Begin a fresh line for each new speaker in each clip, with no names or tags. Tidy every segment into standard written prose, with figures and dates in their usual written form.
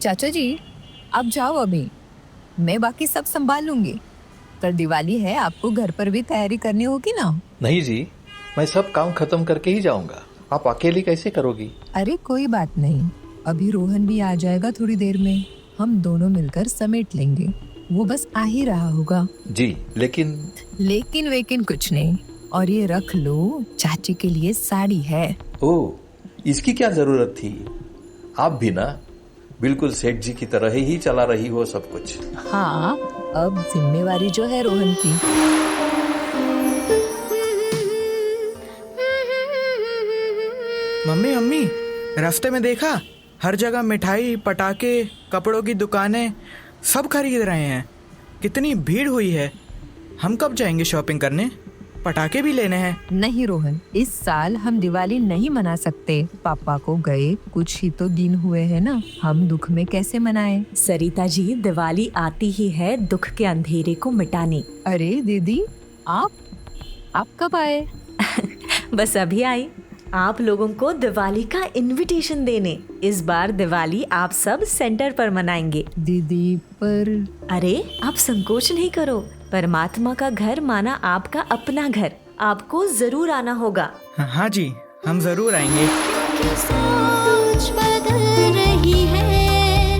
चाचा जी, आप जाओ अभी, मैं बाकी सब संभाल लूंगी। पर दिवाली है, आपको घर पर भी तैयारी करनी होगी ना।
नहीं जी, मैं सब काम खत्म करके ही जाऊंगा। आप अकेली कैसे करोगी?
अरे कोई बात नहीं, अभी रोहन भी आ जाएगा थोड़ी देर में। हम दोनों मिलकर समेट लेंगे। वो बस आ ही रहा होगा।
जी, लेकिन
लेकिन वेकिन कुछ नहीं। और ये रख लो, चाची के लिए साड़ी है।
ओह, इसकी क्या जरूरत थी? आप भी ना बिल्कुल सेठ जी की तरह ही चला रही हो सब कुछ।
हाँ, अब जिम्मेवारी जो है रोहन की।
मम्मी मम्मी, रास्ते में देखा, हर जगह मिठाई, पटाखे, कपड़ों की दुकानें सब खरीद रहे हैं। कितनी भीड़ हुई है। हम कब जाएंगे शॉपिंग करने? पटाखे भी लेने हैं।
नहीं रोहन, इस साल हम दिवाली नहीं मना सकते। पापा को गए कुछ ही तो दिन हुए हैं ना, हम दुख में कैसे मनाएं?
सरिता जी, दिवाली आती ही है दुख के अंधेरे को मिटाने।
अरे दीदी, आप कब आए?
बस अभी आई, आप लोगों को दिवाली का इनविटेशन देने। इस बार दिवाली आप सब सेंटर पर मनाएंगे।
दीदी पर
अरे आप संकोच नहीं करो, परमात्मा का घर माना आपका अपना घर, आपको जरूर आना होगा।
हाँ जी, हम जरूर आएंगे।
सोच बदल रही है,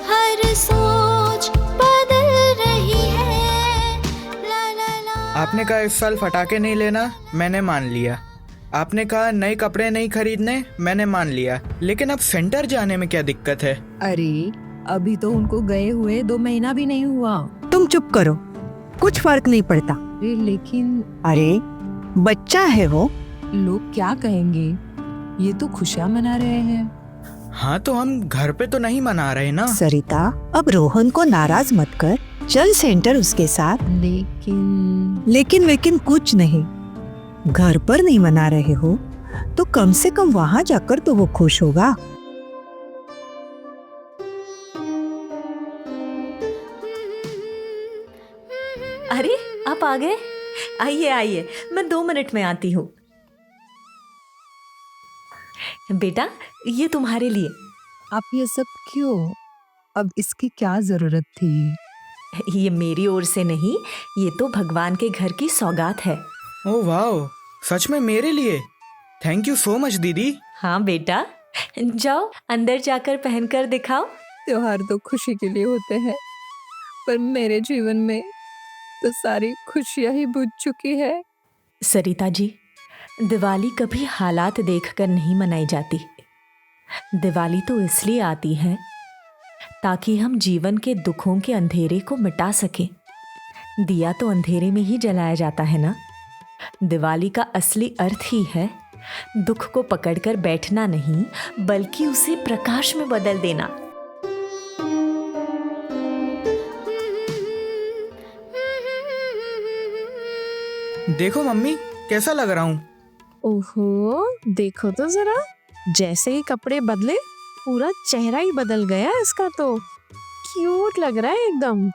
हर सोच बदल रही है। ला ला ला।
आपने कहा इस साल पटाखे नहीं लेना, मैंने मान लिया। आपने कहा नए कपड़े नहीं खरीदने, मैंने मान लिया। लेकिन अब सेंटर जाने में क्या दिक्कत है?
अरे अभी तो उनको गए हुए 2 महीना भी नहीं हुआ।
तुम चुप करो, कुछ फर्क नहीं पड़ता।
अरे लेकिन
अरे बच्चा है वो।
लोग क्या कहेंगे? ये तो खुशियाँ मना रहे हैं।
हाँ, तो हम घर पे तो नहीं मना रहे ना।
सरिता, अब रोहन को नाराज मत कर, चल सेंटर उसके साथ।
लेकिन
लेकिन कुछ नहीं। घर पर नहीं मना रहे हो तो कम से कम वहाँ जाकर तो वो खुश होगा।
अरे आप आ गए? आइए आइए, मैं 2 मिनट में आती हूँ। बेटा, ये तुम्हारे लिए।
आप ये सब क्यों? अब इसकी क्या जरूरत थी?
ये मेरी ओर से नहीं, ये तो भगवान के घर की सौगात है।
ओह वाह, सच में मेरे लिए? थैंक यू सो मच दीदी।
हाँ बेटा, जाओ अंदर जाकर पहनकर दिखाओ।
त्योहार तो खुशी के लिए होते हैं, पर मेरे जीवन में तो सारी खुशियां ही बुझ चुकी है।
सरिता जी, दिवाली कभी हालात देखकर नहीं मनाई जाती। दिवाली तो इसलिए आती है ताकि हम जीवन के दुखों के अंधेरे को मिटा सकें। दिया तो अंधेरे में ही जलाया जाता है ना। दिवाली का असली अर्थ ही है दुख को पकड़कर बैठना नहीं, बल्कि उसे प्रकाश में बदल देना।
देखो मम्मी, कैसा लग रहा हूँ?
ओहो, देखो तो जरा, जैसे ही कपड़े बदले पूरा चेहरा ही बदल गया इसका तो। क्यूट लग रहा है एकदम।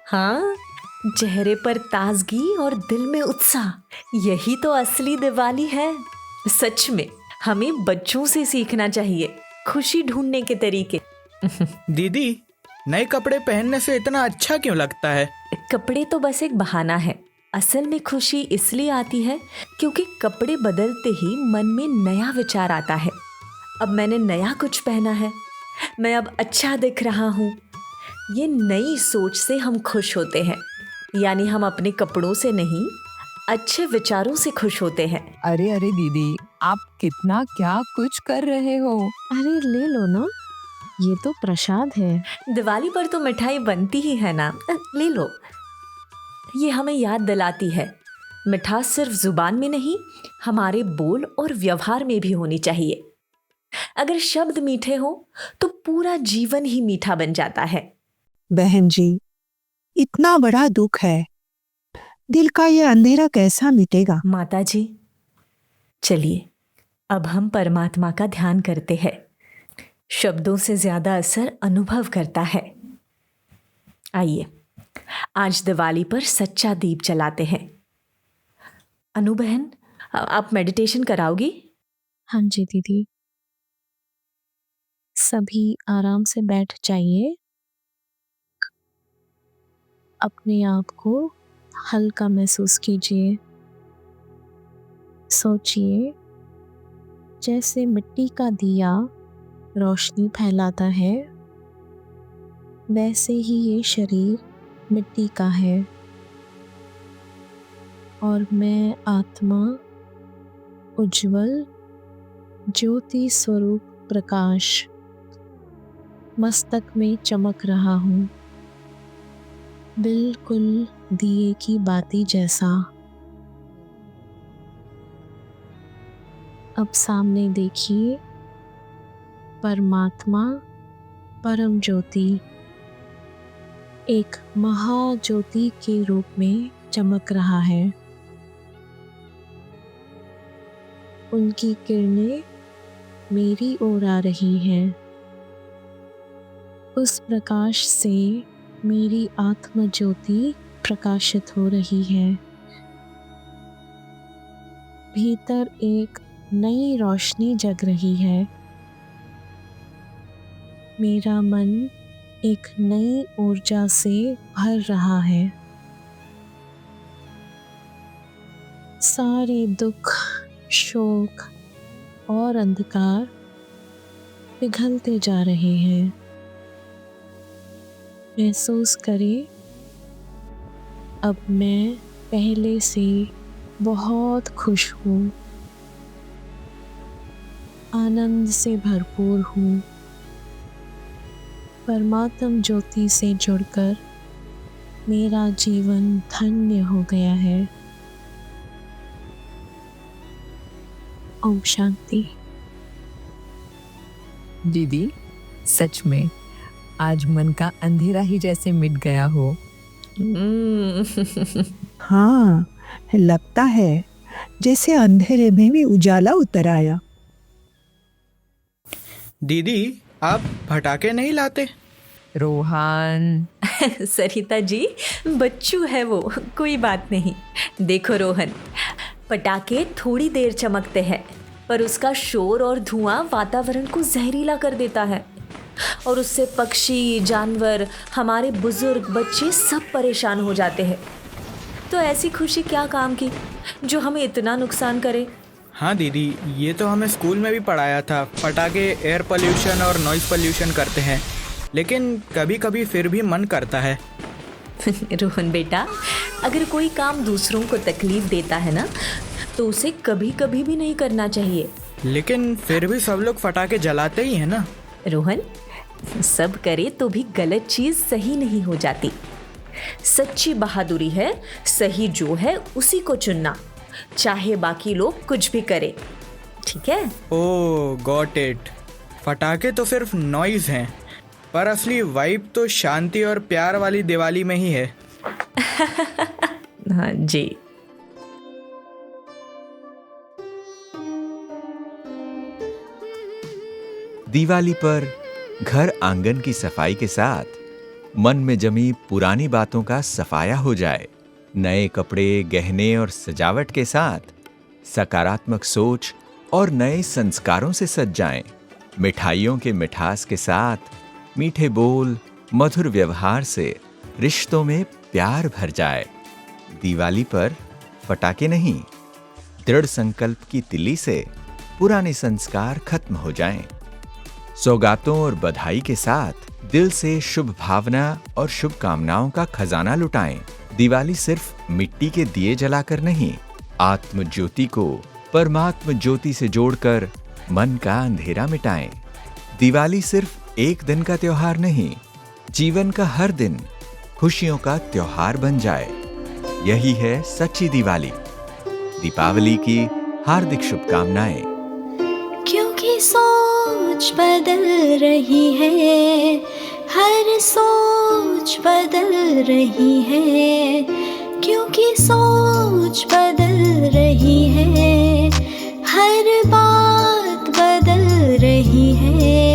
हाँ, चेहरे पर ताजगी और दिल में उत्साह, यही तो असली दिवाली है। सच में हमें बच्चों से सीखना चाहिए खुशी ढूंढने के तरीके।
दीदी, नए कपड़े पहनने से इतना अच्छा क्यों लगता है?
कपड़े तो बस एक बहाना है। असल में खुशी इसलिए आती है क्योंकि कपड़े बदलते ही मन में नया विचार आता है। अब मैंने नया कुछ पहना है, मैं अब अच्छा दिख रहा हूँ। ये नई सोच से हम खुश होते हैं। यानी हम अपने कपड़ों से नहीं, अच्छे विचारों से खुश होते हैं।
अरे अरे दीदी, आप कितना क्या कुछ कर रहे हो।
अरे ले लो ना, ये तो प्रसाद है।
दिवाली पर तो मिठाई बनती ही है ना, ले लो। ये हमें याद दिलाती है मिठास सिर्फ जुबान में नहीं, हमारे बोल और व्यवहार में भी होनी चाहिए। अगर शब्द मीठे हो तो पूरा जीवन ही मीठा बन जाता है।
बहन जी, इतना बड़ा दुख है, दिल का ये अंधेरा कैसा मिटेगा?
माता जी, चलिए अब हम परमात्मा का ध्यान करते हैं। शब्दों से ज्यादा असर अनुभव करता है। आइए, आज दिवाली पर सच्चा दीप जलाते हैं। अनु बहन, आप मेडिटेशन कराओगी?
हाँ जी दीदी। सभी आराम से बैठ जाइए। अपने आप को हल्का महसूस कीजिए। सोचिए जैसे मिट्टी का दिया रोशनी फैलाता है, वैसे ही ये शरीर मिट्टी का है और मैं आत्मा उज्जवल ज्योति स्वरूप प्रकाश मस्तक में चमक रहा हूँ, बिल्कुल दिए की बाती जैसा। अब सामने देखिए परमात्मा परम ज्योति एक महाज्योति के रूप में चमक रहा है। उनकी किरणें मेरी ओर आ रही हैं। उस प्रकाश से मेरी आत्म ज्योति प्रकाशित हो रही है। भीतर एक नई रोशनी जग रही है। मेरा मन एक नई ऊर्जा से भर रहा है। सारे दुख, शोक और अंधकार पिघलते जा रहे हैं। महसूस करें अब मैं पहले से बहुत खुश हूँ, आनंद से भरपूर हूँ। परमात्म ज्योति से जुड़कर मेरा जीवन धन्य हो गया है। ओम शांति।
दीदी, सच में आज मन का अंधेरा ही जैसे मिट गया हो।
हाँ, लगता है जैसे अंधेरे में भी उजाला उतर आया।
दीदी, आप पटाखे नहीं लाते?
रोहन,
सरिता जी, बच्चू है वो, कोई बात नहीं। देखो रोहन, पटाखे थोड़ी देर चमकते हैं, पर उसका शोर और धुआं वातावरण को जहरीला कर देता है और उससे पक्षी, जानवर, हमारे बुजुर्ग, बच्चे सब परेशान हो जाते हैं। तो ऐसी खुशी क्या काम की जो हमें इतना नुकसान करे।
हाँ दीदी, ये तो हमें स्कूल में भी पढ़ाया था। पटाखे एयर पोल्यूशन और नॉइज़ पोल्यूशन करते हैं, लेकिन कभी कभी फिर भी मन करता है।
रोहन बेटा, अगर कोई काम दूसरों को तकलीफ देता है ना, तो उसे कभी कभी भी नहीं करना चाहिए।
लेकिन फिर भी सब लोग पटाखे जलाते ही हैं ना।
रोहन, सब करे तो भी गलत चीज सही नहीं हो जाती। सच्ची बहादुरी है सही जो है उसी को चुनना, चाहे बाकी लोग कुछ भी करे। ठीक है?
ओह गॉट इट। पटाखे तो सिर्फ नॉइज हैं, पर असली वाइब तो शांति और प्यार वाली दिवाली में ही है।
हाँ जी।
दिवाली पर घर आंगन की सफाई के साथ मन में जमी पुरानी बातों का सफाया हो जाए। नए कपड़े, गहने और सजावट के साथ सकारात्मक सोच और नए संस्कारों से सज जाएं। मिठाइयों के मिठास के साथ मीठे बोल, मधुर व्यवहार से रिश्तों में प्यार भर जाए। दिवाली पर पटाखे नहीं, दृढ़ संकल्प की तिली से पुराने संस्कार खत्म हो जाएं। सौगातों और बधाई के साथ दिल से शुभ भावना और शुभकामनाओं का खजाना लुटाएं। दिवाली सिर्फ मिट्टी के दिए जलाकर नहीं, आत्म ज्योति को परमात्म ज्योति से जोड़कर मन का अंधेरा मिटाएं। दिवाली सिर्फ एक दिन का त्योहार नहीं, जीवन का हर दिन खुशियों का त्योहार बन जाए। यही है सच्ची दिवाली। दीपावली की हार्दिक शुभकामनाएं।
क्योंकि सोच बदल रही है, हर सोच बदल रही है। क्योंकि सोच बदल रही है, हर बात बदल रही है।